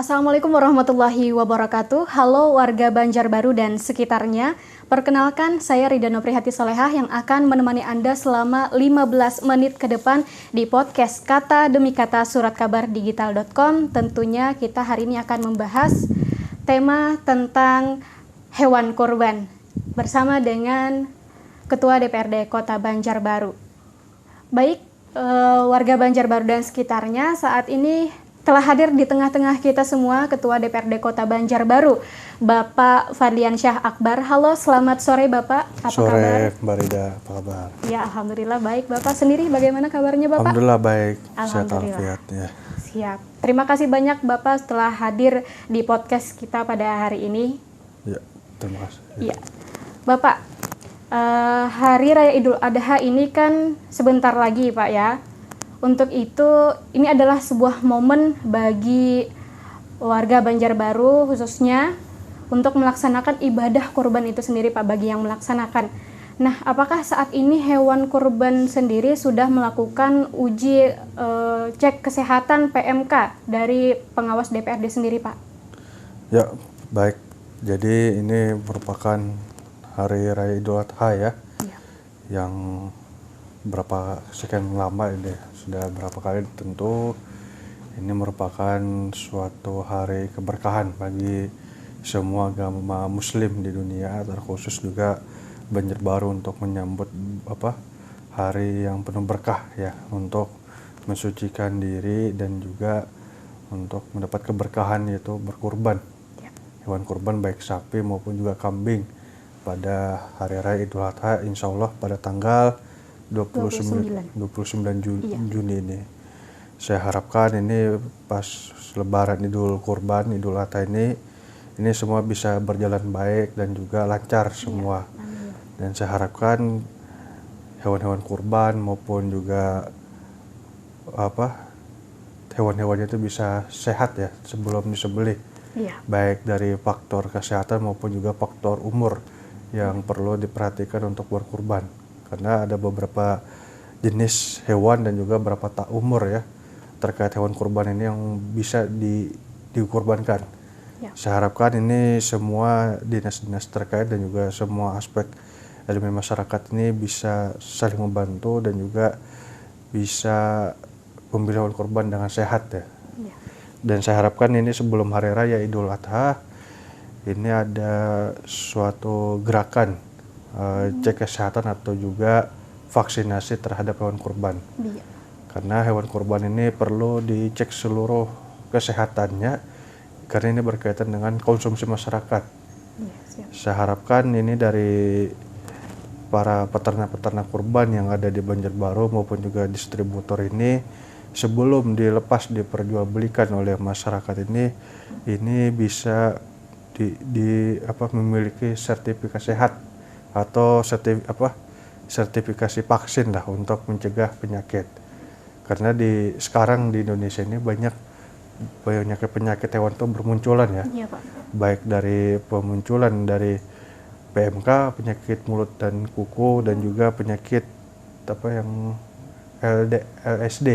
Assalamualaikum warahmatullahi wabarakatuh. Halo warga Banjarbaru dan sekitarnya. Perkenalkan, saya Rida Noprihati Solehah yang akan menemani Anda selama 15 menit ke depan di podcast Kata Demi Kata suratkabardigital.com. Tentunya kita hari ini akan membahas tema tentang hewan kurban bersama dengan Ketua DPRD Kota Banjarbaru. Baik, warga Banjarbaru dan sekitarnya, saat ini telah hadir di tengah-tengah kita semua Ketua DPRD Kota Banjarbaru, Bapak Fadliansyah Akbar. Halo, selamat sore Bapak. Apa kabar? Sore, Mbak Rida, apa kabar? Ya, Alhamdulillah baik. Bapak sendiri bagaimana kabarnya Bapak? Alhamdulillah baik, sehat Alhamdulillah. walafiat ya. Siap. Terima kasih banyak Bapak setelah hadir di podcast kita pada hari ini. Ya, terima kasih. Iya. Bapak, Hari Raya Idul Adha ini kan sebentar lagi Pak ya. Untuk itu, ini adalah sebuah momen bagi warga Banjarbaru khususnya untuk melaksanakan ibadah kurban itu sendiri Pak, bagi yang melaksanakan. Nah, apakah saat ini hewan kurban sendiri sudah melakukan uji cek kesehatan PMK dari pengawas DPRD sendiri Pak? Ya, baik. Jadi ini merupakan Hari Raya Idul Adha ya. Yang berapa sekian lama ini, sudah berapa kali tentu ini merupakan suatu hari keberkahan bagi semua agama muslim di dunia, terkhusus juga Banjarbaru untuk menyambut hari yang penuh berkah ya, untuk mensucikan diri dan juga untuk mendapat keberkahan, yaitu berkurban hewan kurban baik sapi maupun juga kambing pada Hari Raya Idul Adha, insya Allah pada tanggal 29 Juni ini. Saya harapkan ini pas Lebaran Idul Kurban, Idul Adha ini semua bisa berjalan baik dan juga lancar semua. Dan saya harapkan hewan-hewan kurban maupun juga hewan-hewannya itu bisa sehat ya sebelum disembelih. Baik dari faktor kesehatan maupun juga faktor umur yang perlu diperhatikan untuk berkurban. Karena ada beberapa jenis hewan dan juga beberapa umur ya terkait hewan kurban ini yang bisa dikurbankan. Saya harapkan ini semua dinas-dinas terkait dan juga semua aspek elemen masyarakat ini bisa saling membantu dan juga bisa memilih hewan kurban dengan sehat ya. Dan saya harapkan ini sebelum Hari Raya Idul Adha ini ada suatu gerakan cek kesehatan atau juga vaksinasi terhadap hewan kurban. Karena hewan kurban ini perlu dicek seluruh kesehatannya karena ini berkaitan dengan konsumsi masyarakat. Saya harapkan ini dari para peternak-peternak kurban yang ada di Banjarbaru maupun juga distributor ini, sebelum dilepas diperjualbelikan oleh masyarakat ini bisa memiliki sertifikasi sehat atau sertifikasi vaksin lah untuk mencegah penyakit. Karena sekarang di Indonesia ini banyak penyakit hewan itu bermunculan ya. Pak. Baik dari pemunculan dari PMK, penyakit mulut dan kuku, dan juga penyakit LSD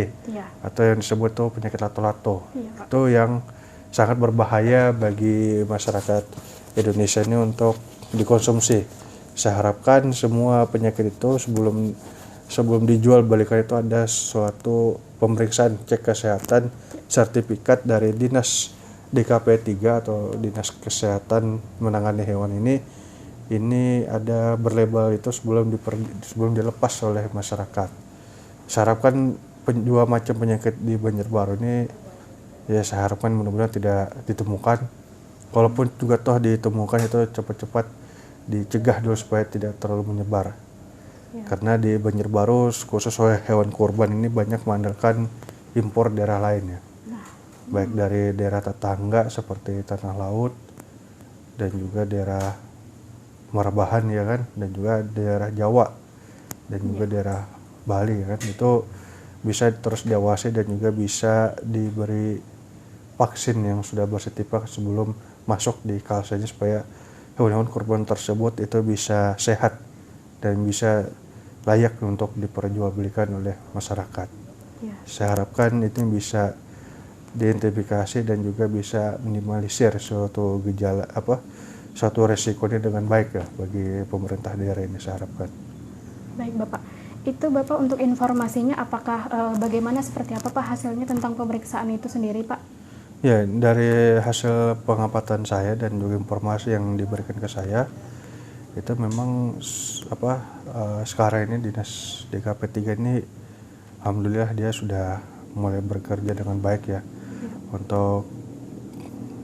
atau yang disebut tuh penyakit lato-lato. Itu yang sangat berbahaya bagi masyarakat Indonesia ini untuk dikonsumsi. Saya harapkan semua penyakit itu sebelum dijual balikan itu ada suatu pemeriksaan cek kesehatan sertifikat dari Dinas DKP 3 atau Dinas Kesehatan menangani hewan ini ada berlabel itu sebelum dilepas oleh masyarakat. Saya harapkan dua macam penyakit di Banjarbaru ini ya saya harapkan mudah-mudahan tidak ditemukan. Walaupun juga toh ditemukan itu cepat-cepat dicegah dulu supaya tidak terlalu menyebar. Karena di Banjarbaru khusus hewan kurban ini banyak mengandalkan impor daerah lain ya. Baik dari daerah tetangga seperti Tanah Laut dan juga daerah Marabahan ya kan, dan juga daerah Jawa dan juga daerah Bali ya kan. Itu bisa terus diawasi dan juga bisa diberi vaksin yang sudah bersertifikat sebelum masuk di kalsanya supaya hewan-hewan kurban tersebut itu bisa sehat dan bisa layak untuk diperjualbelikan oleh masyarakat. Saya harapkan itu bisa diidentifikasi dan juga bisa minimalisir suatu gejala suatu resikonya dengan baik ya bagi pemerintah daerah ini saya harapkan. Baik Bapak, itu Bapak untuk informasinya apakah bagaimana seperti apa Pak hasilnya tentang pemeriksaan itu sendiri Pak? Ya, dari hasil pengamatan saya dan juga informasi yang diberikan ke saya, itu memang sekarang ini dinas DKP 3 ini alhamdulillah dia sudah mulai bekerja dengan baik ya untuk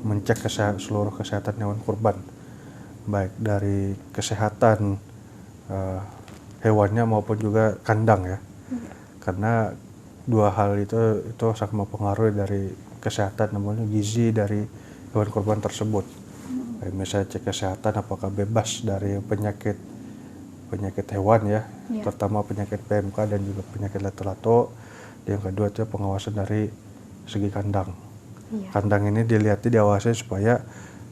mencek seluruh kesehatan hewan kurban, baik dari kesehatan hewannya maupun juga kandang ya. Karena dua hal itu sangat mempengaruhi dari kesehatan, namanya gizi dari hewan kurban tersebut. Misalnya cek kesehatan apakah bebas dari penyakit hewan ya, terutama penyakit PMK dan juga penyakit lato-lato. Yang kedua itu pengawasan dari segi kandang. Kandang ini diawasi supaya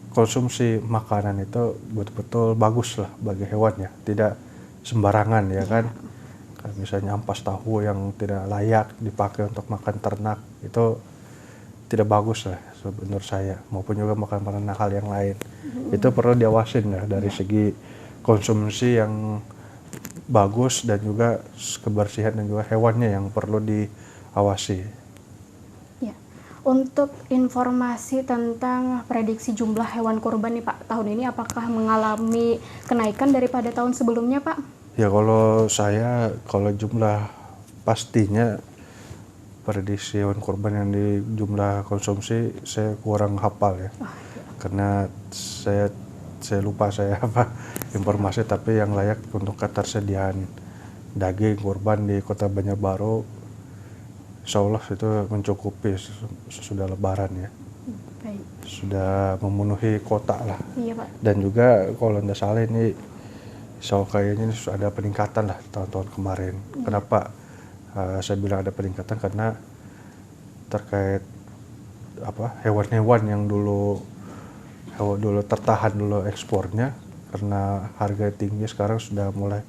konsumsi makanan itu betul-betul bagus lah bagi hewannya, tidak sembarangan ya kan. Misalnya ampas tahu yang tidak layak dipakai untuk makan ternak itu tidak bagus lah menurut saya, maupun juga makan hal yang lain. Itu perlu diawasin ya dari segi konsumsi yang bagus dan juga kebersihan dan juga hewannya yang perlu diawasi. Ya. Untuk informasi tentang prediksi jumlah hewan kurban nih Pak, tahun ini apakah mengalami kenaikan daripada tahun sebelumnya Pak? Ya kalau jumlah pastinya prediksi hewan kurban yang di jumlah konsumsi saya kurang hafal ya. Karena saya lupa informasi, tapi yang layak untuk ketersediaan daging kurban di Kota Banjarbaru insya Allah itu mencukupi sesudah lebaran ya. Baik. Sudah memenuhi kota lah. Iya Pak. Dan juga kalau tidak salah ini kayaknya ada peningkatan lah tahun-tahun kemarin. Kenapa saya bilang ada peningkatan? Karena terkait hewan-hewan yang dulu tertahan dulu ekspornya karena harga tinggi, sekarang sudah mulai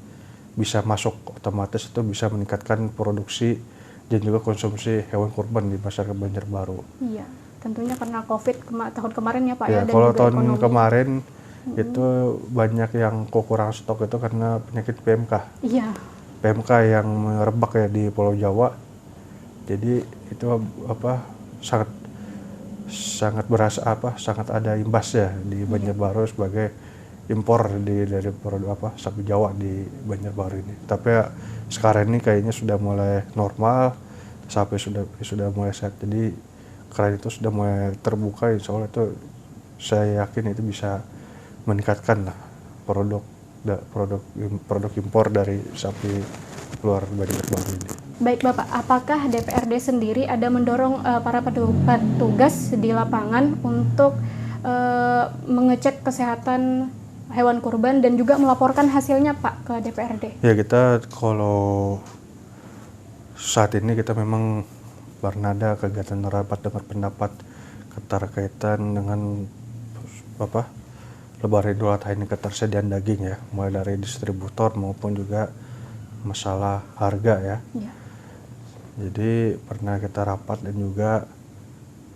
bisa masuk, otomatis itu bisa meningkatkan produksi dan juga konsumsi hewan kurban di masyarakat Banjarbaru. Iya, tentunya karena COVID tahun kemarin ya Pak ya. Dan Kalau juga tahun ekonomi kemarin itu banyak yang kekurangan stok itu karena penyakit PMK. Iya. PMK yang merebak ya di Pulau Jawa. Jadi itu sangat ada imbas ya di Banjarbaru sebagai impor dari produk sapi Jawa di Banjarbaru ini. Tapi sekarang ini kayaknya sudah mulai normal, sapi sudah mulai sehat. Jadi keran itu sudah mulai terbuka, insya Allah itu saya yakin itu bisa meningkatkan lah produk impor dari sapi luar Banjarbaru ini. Baik Bapak, apakah DPRD sendiri ada mendorong para petugas di lapangan untuk mengecek kesehatan hewan kurban dan juga melaporkan hasilnya Pak ke DPRD? Ya, kita kalau saat ini kita memang bernada kegiatan rapat dengar pendapat keterkaitan dengan Lebaran Idul Adha ini, ketersediaan daging ya, mulai dari distributor maupun juga masalah harga ya. Jadi pernah kita rapat dan juga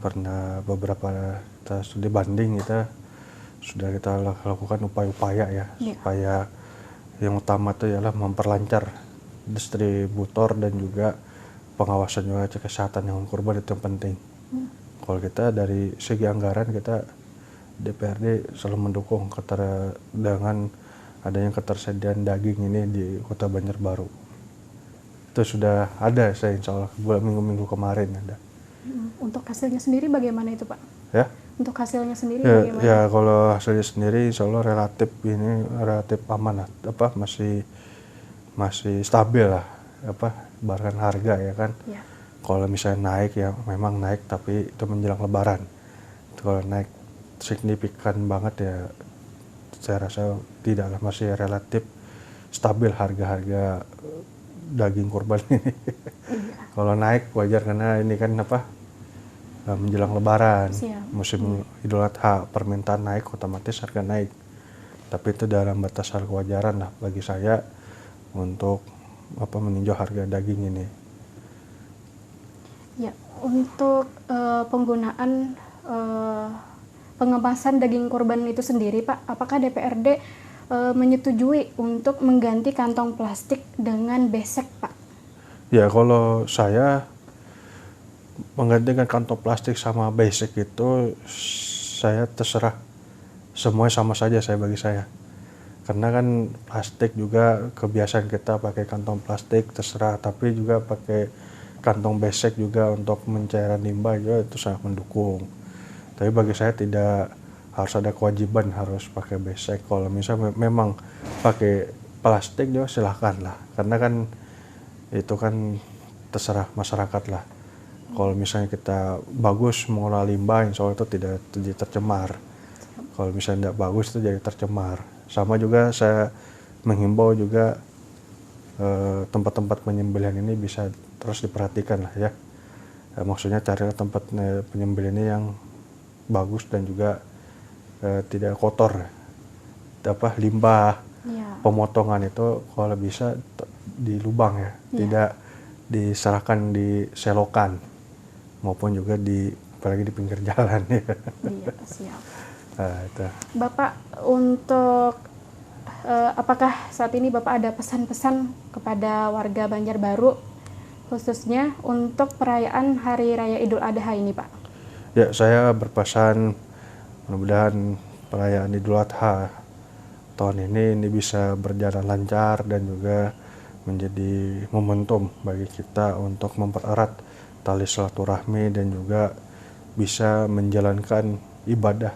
pernah beberapa kita studi banding, kita lakukan upaya-upaya ya, supaya yang utama itu ialah memperlancar distributor dan juga pengawasan juga kesehatan hewan kurban, itu yang penting. Kalau kita dari segi anggaran, kita DPRD selalu mendukung dengan adanya ketersediaan daging ini di Kota Banjarbaru. Itu sudah ada, saya insya Allah minggu-minggu kemarin ada. Untuk hasilnya sendiri bagaimana itu Pak? Ya? Untuk hasilnya sendiri bagaimana? Ya kalau hasilnya sendiri insya Allah relatif aman lah, masih stabil lah, bahkan harga ya kan. Kalau misalnya naik ya memang naik, tapi itu menjelang Lebaran. Kalau naik signifikan banget ya saya rasa tidaklah, masih relatif stabil harga daging kurban ini. Kalau naik wajar karena ini kan menjelang Lebaran, musim Idul Adha, permintaan naik, otomatis harga naik. Tapi itu dalam batas kewajaran lah bagi saya untuk meninjau harga daging ini. Ya, untuk penggunaan pengemasan daging kurban itu sendiri, Pak, apakah DPRD menyetujui untuk mengganti kantong plastik dengan besek, Pak? Ya, kalau saya menggantikan kantong plastik sama besek itu saya terserah, semuanya sama saja bagi saya. Karena kan plastik juga kebiasaan kita pakai kantong plastik terserah, tapi juga pakai kantong besek juga untuk mencairan limbah juga itu sangat mendukung. Tapi bagi saya tidak harus ada kewajiban harus pakai besek. Kalau misalnya memang pakai plastik juga silahkan lah, karena kan itu kan terserah masyarakat lah. Kalau misalnya kita bagus mengolah limbah, insya Allah itu tidak jadi tercemar. Kalau misalnya tidak bagus itu jadi tercemar. Sama juga saya menghimbau juga tempat-tempat penyembelihan ini bisa terus diperhatikan lah ya. Maksudnya carilah tempat penyembelihan ini yang bagus dan juga tidak kotor. Limbah pemotongan itu kalau bisa di lubang ya, tidak diserahkan di selokan maupun juga apalagi di pinggir jalan ya. Iya, siap. Itu. Bapak, untuk apakah saat ini Bapak ada pesan-pesan kepada warga Banjarbaru khususnya untuk perayaan Hari Raya Idul Adha ini, Pak? Ya, saya berpesan mudah-mudahan perayaan Idul Adha tahun ini bisa berjalan lancar dan juga menjadi momentum bagi kita untuk mempererat tali silaturahmi dan juga bisa menjalankan ibadah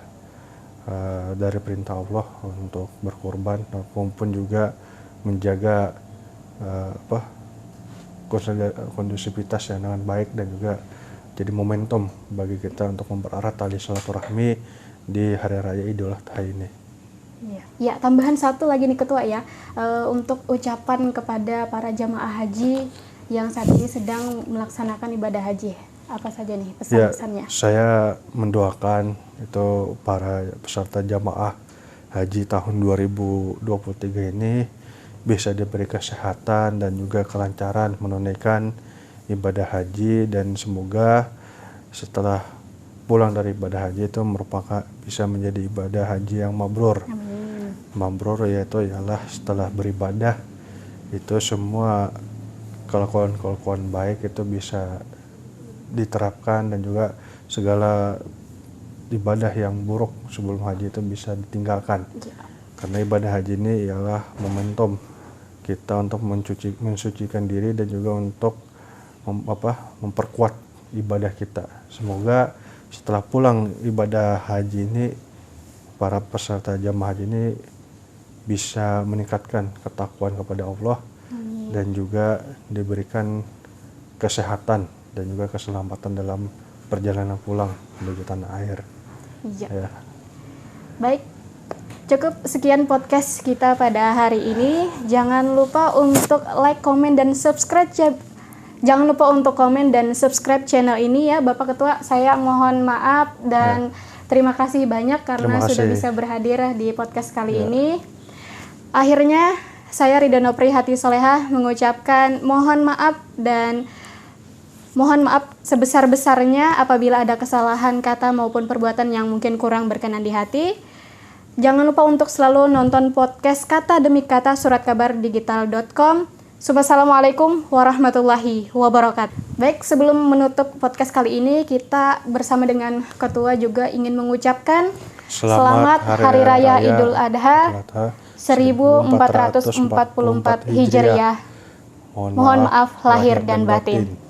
dari perintah Allah untuk berkorban maupun juga menjaga kondusivitas yang dengan baik dan juga jadi momentum bagi kita untuk mempererat tali silaturahmi di Hari Raya Idul Adha ini. Ya, tambahan satu lagi nih Ketua ya, untuk ucapan kepada para jamaah haji yang saat ini sedang melaksanakan ibadah haji. Apa saja nih pesan-pesannya? Ya, saya mendoakan itu para peserta jamaah haji tahun 2023 ini bisa diberi kesehatan dan juga kelancaran menunaikan ibadah haji, dan semoga setelah pulang dari ibadah haji itu merupakan bisa menjadi ibadah haji yang mabrur. Amin. Mabrur yaitu ialah setelah beribadah itu semua kelakuan baik itu bisa diterapkan dan juga segala ibadah yang buruk sebelum haji itu bisa ditinggalkan. Karena ibadah haji ini ialah momentum kita untuk mensucikan diri dan juga untuk memperkuat ibadah kita. Semoga setelah pulang ibadah haji ini para peserta jamaah haji ini bisa meningkatkan ketakwaan kepada Allah. Amin. Dan juga diberikan kesehatan dan juga keselamatan dalam perjalanan pulang menuju tanah air. Iya. Ya. Baik, cukup sekian podcast kita pada hari ini. Jangan lupa untuk like, komen, dan subscribe. Jangan lupa untuk komen dan subscribe channel ini ya, Bapak Ketua. Saya mohon maaf dan terima kasih banyak karena sudah bisa berhadir di podcast kali ini. Akhirnya, saya Rida Nopri Hati Solehah mengucapkan mohon maaf dan mohon maaf sebesar-besarnya apabila ada kesalahan kata maupun perbuatan yang mungkin kurang berkenan di hati. Jangan lupa untuk selalu nonton podcast Kata Demi Kata suratkabardigital.com. Wassalamualaikum warahmatullahi wabarakatuh. Baik, sebelum menutup podcast kali ini, kita bersama dengan Ketua juga ingin mengucapkan Selamat Hari Raya Idul Adha 1444 Hijriah. Mohon maaf lahir dan batin.